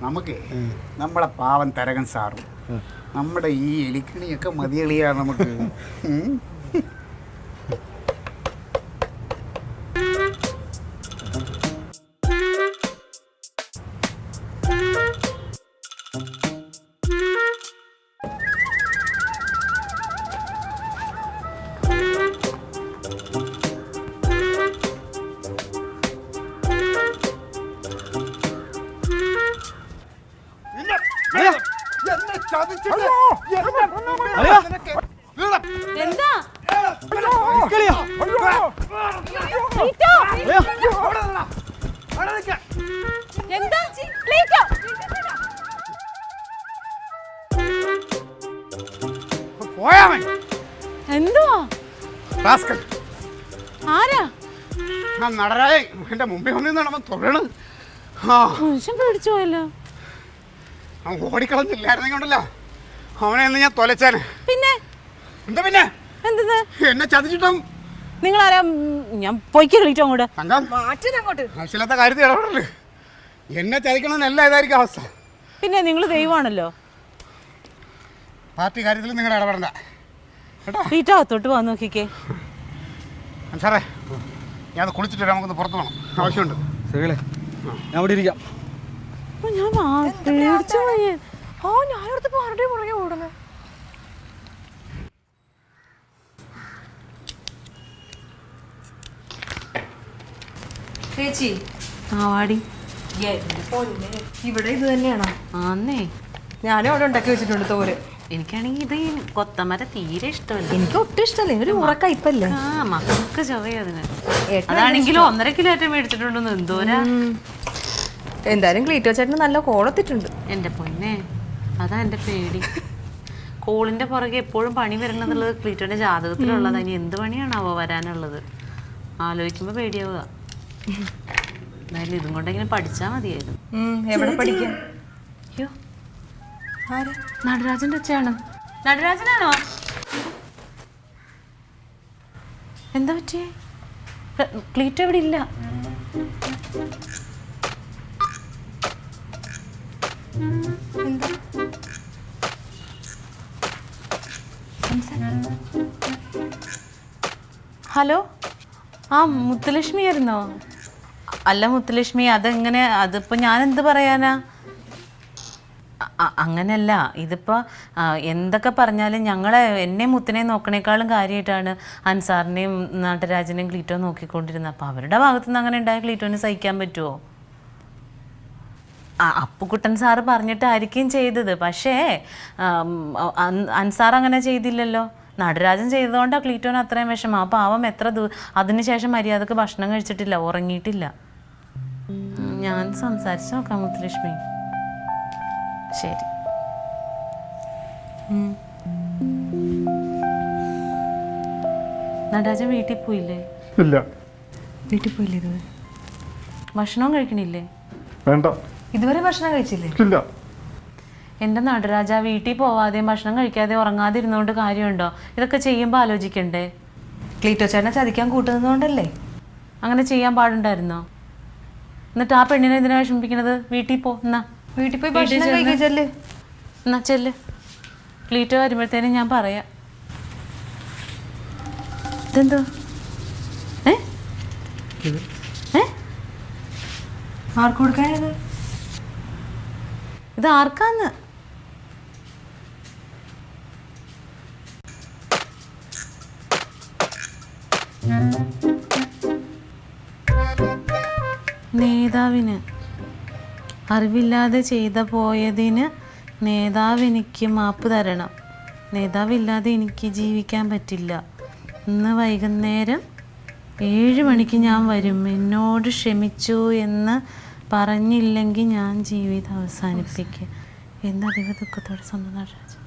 നമുക്ക് നമ്മളെ പാവം തരകൻ സാറും നമ്മുടെ ഈ എലിക്കിണിയൊക്കെ മതിയെളിയാണ് നമുക്ക്. എന്താ എന്തുവാ ആരാ നടരായ എന്റെ മുമ്പിൽ വന്നിരുന്നാണ് തൊഴണ്. മനുഷ്യൻ പേടിച്ചു പോയല്ലോ. അവൻ ഓടിക്കളഞ്ഞില്ലായിരുന്നെങ്കിലോ അവനെ എന്ന് ഞാൻ തൊലച്ചാന്. പിന്നെ എന്താ പിന്നെ എന്തത് എന്നെ ചതിച്ചിട്ടും നിങ്ങളാരാ? ഞാൻ പൊയ്ക്ക് കളിച്ചോ അങ്ങോട്ട്. ആവശ്യമില്ലാത്ത കാര്യത്തിൽ ഇടപെടല്. എന്നെ ചതിക്കണമെന്നല്ല ഇതായിരിക്കും അവസ്ഥ. പിന്നെ നിങ്ങൾ ദൈവമാണല്ലോ. പാർട്ടി കാര്യത്തിൽ നിങ്ങൾ ഇടപെടണ്ട കേട്ടോ. വീട്ടകത്തോട്ട് പോകാൻ നോക്കിക്കേ. സാറേ ഞാൻ കുളിച്ചിട്ട് വരാം, നമുക്കൊന്ന് പുറത്ത് പോകണം, ആവശ്യമുണ്ട്. ശരിയല്ലേ, ഞാൻ ഇവിടെ ഇരിക്കാം. ഞാൻ പേടിച്ചു പോയി. ഞാനടുത്ത് പാരുടെ പുറകെ ഓടുന്നു. ചേച്ചി ആവാടി ഇവിടെ ഇത് തന്നെയാണോ? ആന്നേ, ഞാനും അവിടെ ഉണ്ടാക്കി വെച്ചിട്ടുണ്ട് തോര്. എനിക്കാണെങ്കിൽ ഇത് കൊത്തമര തീരെ ഇഷ്ടമല്ല. എനിക്ക് ഒട്ടും ഇഷ്ടമല്ല. ഒരു ഉറക്കയിപ്പല്ലേ. ആ മക്കൾക്ക് ചൊവ്വ അതിന്. അതാണെങ്കിലും 1.5 കിലോ ആയിട്ട് മേടിച്ചിട്ടുണ്ടെന്ന്. എന്തോരാ. എന്തായാലും ക്ലീറ്റോ ചേട്ടന് നല്ല കോളത്തിട്ടുണ്ട്. എൻ്റെ പൊന്നെ, അതാ എൻ്റെ പേടി. കോളിൻ്റെ പുറകെ എപ്പോഴും പണി വരണമെന്നുള്ളത് ക്ലീറ്റോൻ്റെ ജാതകത്തിലുള്ളത്. ഇനി എന്ത് പണിയാണാവോ വരാനുള്ളത് ആലോചിക്കുമ്പോൾ പേടിയാവുക. എന്തായാലും ഇതും കൊണ്ടെങ്കിലും പഠിച്ചാൽ മതിയായിരുന്നു. എവിടെ പഠിക്കാം? അയ്യോ, നടരാജൻ്റെ ഒച്ചയാണ്. നടരാജനാണോ? എന്താ പറ്റിയേ? ക്ലീറ്റോ ഇവിടെ ഇല്ല. ഹലോ, ആ മുത്തുലക്ഷ്മി ആയിരുന്നോ? അല്ല മുത്തുലക്ഷ്മി, അതെങ്ങനെ? അതിപ്പോൾ ഞാൻ എന്ത് പറയാനാ? അങ്ങനെയല്ല, ഇതിപ്പോൾ എന്തൊക്കെ പറഞ്ഞാലും എന്നെ മുത്തിനെ നോക്കണേക്കാളും കാര്യമായിട്ടാണ് അൻസാറിനെയും നാട്ടരാജനെയും ക്ലീറ്റോ നോക്കിക്കൊണ്ടിരുന്നത്. അപ്പോൾ അവരുടെ ഭാഗത്തുനിന്ന് അങ്ങനെ ഉണ്ടായ ക്ലീറ്റോന് സഹിക്കാൻ പറ്റുമോ? അപ്പുക്കുട്ടൻ സാറ് പറഞ്ഞിട്ടായിരിക്കും ചെയ്തത്. പക്ഷേ അൻസാർ അങ്ങനെ ചെയ്തില്ലല്ലോ. നടരാജൻ ചെയ്തതുകൊണ്ടാണ് ക്ലീറ്റോന് അത്രയും വിഷമം. ആ പാവം അതിനുശേഷം മര്യാദക്ക് ഭക്ഷണം കഴിച്ചിട്ടില്ല, ഉറങ്ങിയിട്ടില്ല. ഞാൻ സംസാരിച്ച് നോക്കാം മുത്തുലക്ഷ്മി. ശരി. നടരാജൻ വീട്ടിൽ പോയില്ലേ? ഇല്ല. വീട്ടിൽ പോയില്ലേ? ഇതുവരെ ഭക്ഷണവും കഴിക്കണില്ലേ? വേണ്ട. ഇതുവരെ ഭക്ഷണം കഴിച്ചില്ലേ? ഇല്ല. എൻ്റെ നടരാജ, വീട്ടിൽ പോവാതെയും ഭക്ഷണം കഴിക്കാതെ ഉറങ്ങാതെ ഇരുന്നുകൊണ്ട് കാര്യമുണ്ടോ? ഇതൊക്കെ ചെയ്യുമ്പോൾ ആലോചിക്കണ്ടേ? ക്ലീറ്റോ ചേട്ടനെ ചതിക്കാൻ കൂട്ടുന്നതുകൊണ്ടല്ലേ? അങ്ങനെ ചെയ്യാൻ പാടുണ്ടായിരുന്നോ? എന്നിട്ട് ആ പെണ്ണിനെ എന്തിനാ വിഷമിപ്പിക്കണത്? വീട്ടിൽ പോ. എന്നാ വീട്ടിൽ പോയി ഭക്ഷണം കഴിക്കല്ലേ? എന്നാ ചെല്ല്. ക്ലീറ്റോ വരുമ്പോഴത്തേനും ഞാൻ പറയാം. ഇതെന്തോ? ആർക്ക് കൊടുക്കാനത്? ഇത് ആർക്കാന്ന്? നേതാവിന്. അറിവില്ലാതെ ചെയ്ത പോയതിന് നേതാവ് എനിക്ക് മാപ്പ് തരണം. നേതാവില്ലാതെ എനിക്ക് ജീവിക്കാൻ പറ്റില്ല. ഇന്ന് വൈകുന്നേരം 7 മണിക്ക് ഞാൻ വരും. എന്നോട് ക്ഷമിച്ചു എന്ന് പറഞ്ഞില്ലെങ്കിൽ ഞാൻ ജീവിതം അവസാനിപ്പിക്കുക. എന്ന ദൈവ ദുഃഖത്തോടെ സ്വന്തം നടരാജൻ.